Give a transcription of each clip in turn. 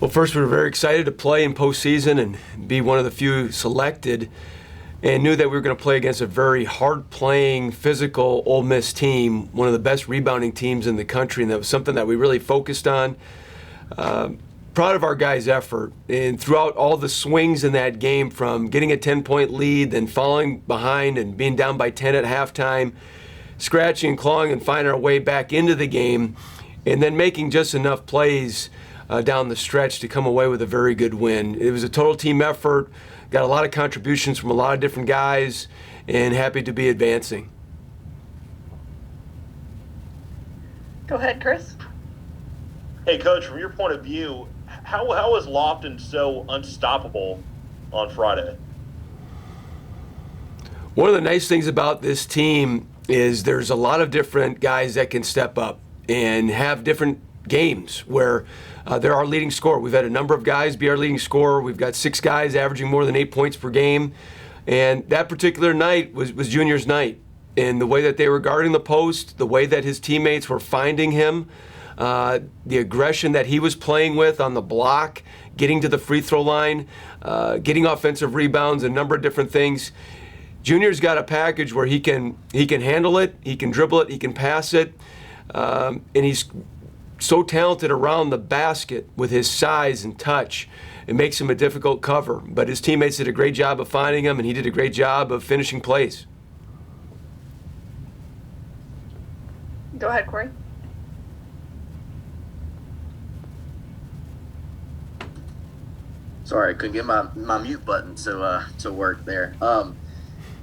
Well, first, we were very excited to play in postseason and be one of the few selected, and knew that we were going to play against a very hard-playing, physical Ole Miss team, one of the best rebounding teams in the country, and that was something that we really focused on. Proud of our guys' effort, and throughout all the swings in that game, from getting a 10-point lead, then falling behind and being down by 10 at halftime, scratching and clawing and finding our way back into the game, and then making just enough plays down the stretch to come away with a very good win. It was a total team effort, got a lot of contributions from a lot of different guys, and happy to be advancing. Go ahead, Chris. Hey, Coach, from your point of view, how was Lofton so unstoppable on Friday? One of the nice things about this team is there's a lot of different guys that can step up and have different games where they're our leading scorer. We've had a number of guys be our leading scorer. We've got 6 guys averaging more than 8 points per game. And that particular night was Junior's night. And the way that they were guarding the post, the way that his teammates were finding him, the aggression that he was playing with on the block, getting to the free throw line, getting offensive rebounds, a number of different things. Junior's got a package where he can handle it, he can dribble it, he can pass it, and he's so talented around the basket with his size and touch. It makes him a difficult cover, but his teammates did a great job of finding him, and he did a great job of finishing plays. Go ahead, Corey. Sorry, I couldn't get my mute button to work there.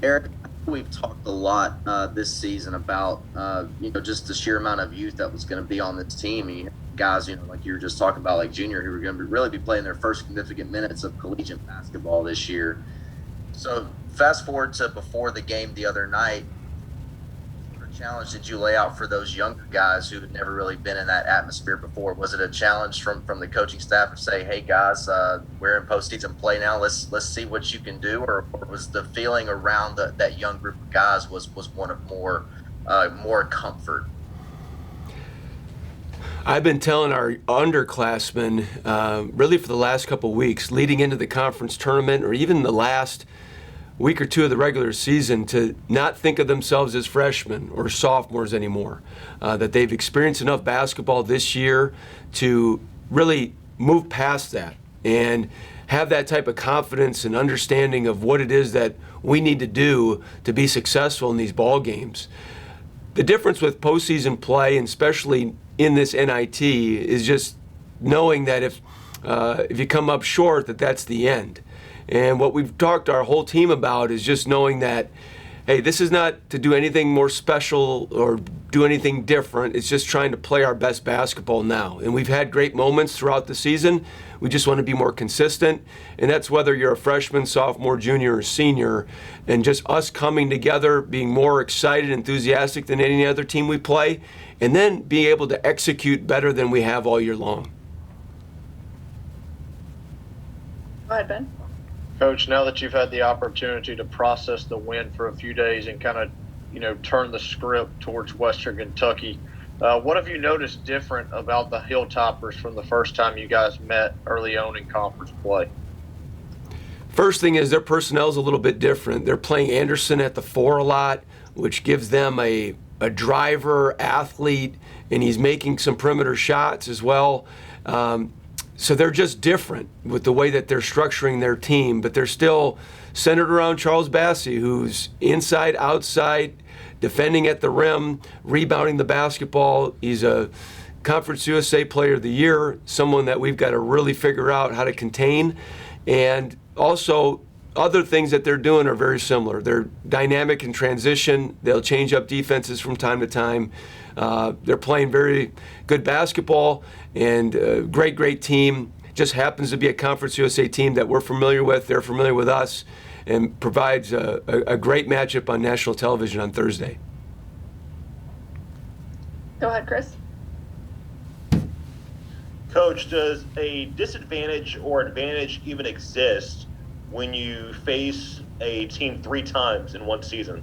Eric, we've talked a lot this season about just the sheer amount of youth that was going to be on this team. And guys, like you were just talking about, like Junior, who were going to really be playing their first significant minutes of collegiate basketball this year. So fast forward to before the game the other night. What challenge did you lay out for those younger guys who had never really been in that atmosphere before? Was it a challenge from the coaching staff to say, hey guys, we're in postseason play now, let's see what you can do, or was the feeling around that young group of guys was one of more comfort? I've been telling our underclassmen really for the last couple of weeks leading into the conference tournament, or even the last week or two of the regular season, to not think of themselves as freshmen or sophomores anymore. That they've experienced enough basketball this year to really move past that and have that type of confidence and understanding of what it is that we need to do to be successful in these ball games. The difference with postseason play, and especially in this NIT, is just knowing that if you come up short, that's the end. And what we've talked our whole team about is just knowing that, hey, this is not to do anything more special or do anything different. It's just trying to play our best basketball now. And we've had great moments throughout the season. We just want to be more consistent. And that's whether you're a freshman, sophomore, junior, or senior. And just us coming together, being more excited, enthusiastic than any other team we play, and then being able to execute better than we have all year long. Go ahead, Ben. Coach, now that you've had the opportunity to process the win for a few days and kind of, turn the script towards Western Kentucky, what have you noticed different about the Hilltoppers from the first time you guys met early on in conference play? First thing is their personnel is a little bit different. They're playing Anderson at the 4 a lot, which gives them a driver, athlete, and he's making some perimeter shots as well. So they're just different with the way that they're structuring their team, but they're still centered around Charles Bassey, who's inside, outside, defending at the rim, rebounding the basketball. He's a Conference USA Player of the Year, someone that we've got to really figure out how to contain. And also, other things that they're doing are very similar. They're dynamic in transition. They'll change up defenses from time to time. They're playing very good basketball, and a great team. Just happens to be a Conference USA team that we're familiar with. They're familiar with us, and provides a great matchup on national television on Thursday. Go ahead, Chris. Coach, does a disadvantage or advantage even exist when you face a team 3 times in one season?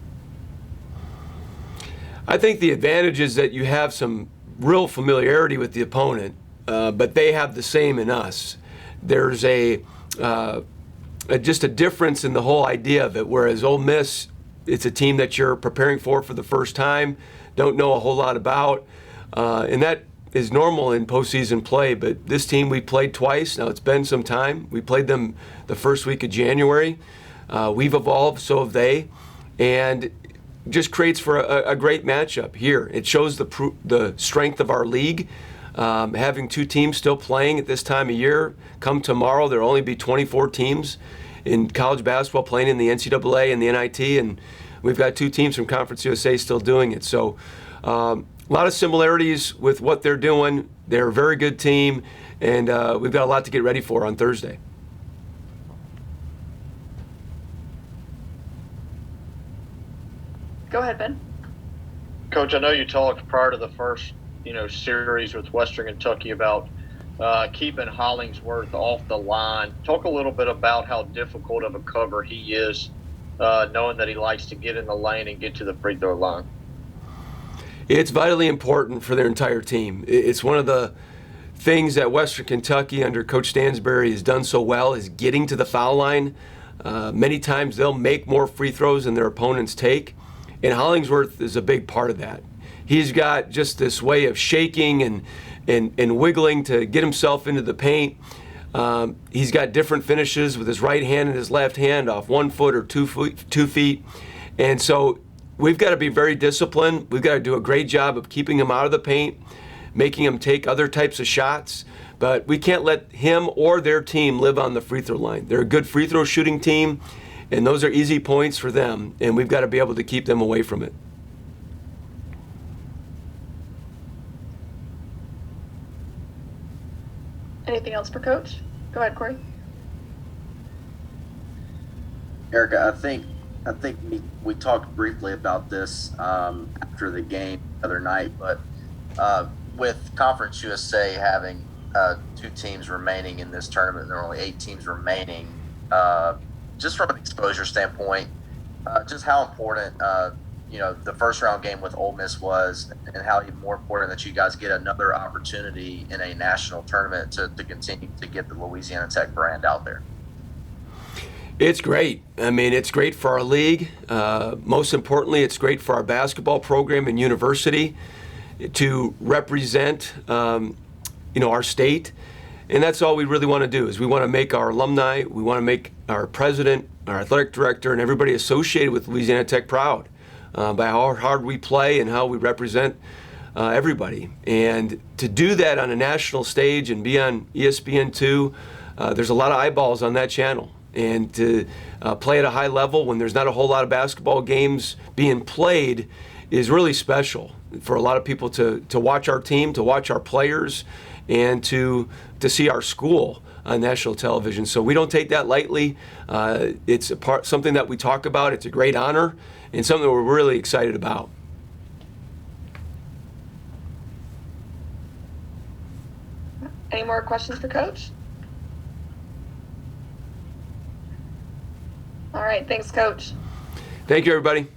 I think the advantage is that you have some real familiarity with the opponent, but they have the same in us. there's just a difference in the whole idea of it. Whereas Ole Miss, it's a team that you're preparing for the first time, don't know a whole lot about, and that is normal in postseason play. But this team, we played twice. Now it's been some time. We played them the first week of January. We've evolved, so have they, and just creates for a great matchup here. It shows the strength of our league. Having two teams still playing at this time of year. Come tomorrow, there'll only be 24 teams in college basketball playing in the NCAA and the NIT, and we've got two teams from Conference USA still doing it. So a lot of similarities with what they're doing. They're a very good team, and we've got a lot to get ready for on Thursday. Go ahead, Ben. Coach, I know you talked prior to the first, series with Western Kentucky about keeping Hollingsworth off the line. Talk a little bit about how difficult of a cover he is, knowing that he likes to get in the lane and get to the free throw line. It's vitally important for their entire team. It's one of the things that Western Kentucky under Coach Stansbury has done so well is getting to the foul line. Many times they'll make more free throws than their opponents take, and Hollingsworth is a big part of that. He's got just this way of shaking and wiggling to get himself into the paint. He's got different finishes with his right hand and his left hand off 1 foot or 2 feet. And so we've got to be very disciplined. We've got to do a great job of keeping him out of the paint, making him take other types of shots. But we can't let him or their team live on the free throw line. They're a good free throw shooting team, and those are easy points for them, and we've got to be able to keep them away from it. Anything else for Coach? Go ahead, Corey. Erica, I think we talked briefly about this after the game the other night, but with Conference USA having 2 teams remaining in this tournament, and there are only 8 teams remaining, just from an exposure standpoint, just how important the first round game with Ole Miss was, and how even more important that you guys get another opportunity in a national tournament to continue to get the Louisiana Tech brand out there. It's great. I mean, it's great for our league. Most importantly, it's great for our basketball program and university to represent, our state. And that's all we really want to do is we want to make our alumni, we want to make our president, our athletic director, and everybody associated with Louisiana Tech proud by how hard we play and how we represent everybody. And to do that on a national stage and be on ESPN2, there's a lot of eyeballs on that channel. And to play at a high level when there's not a whole lot of basketball games being played is really special for a lot of people to watch our team, to watch our players, and to see our school on national television. So we don't take that lightly. It's something that we talk about. It's a great honor and something that we're really excited about. Any more questions for Coach? All right, thanks, Coach. Thank you, everybody.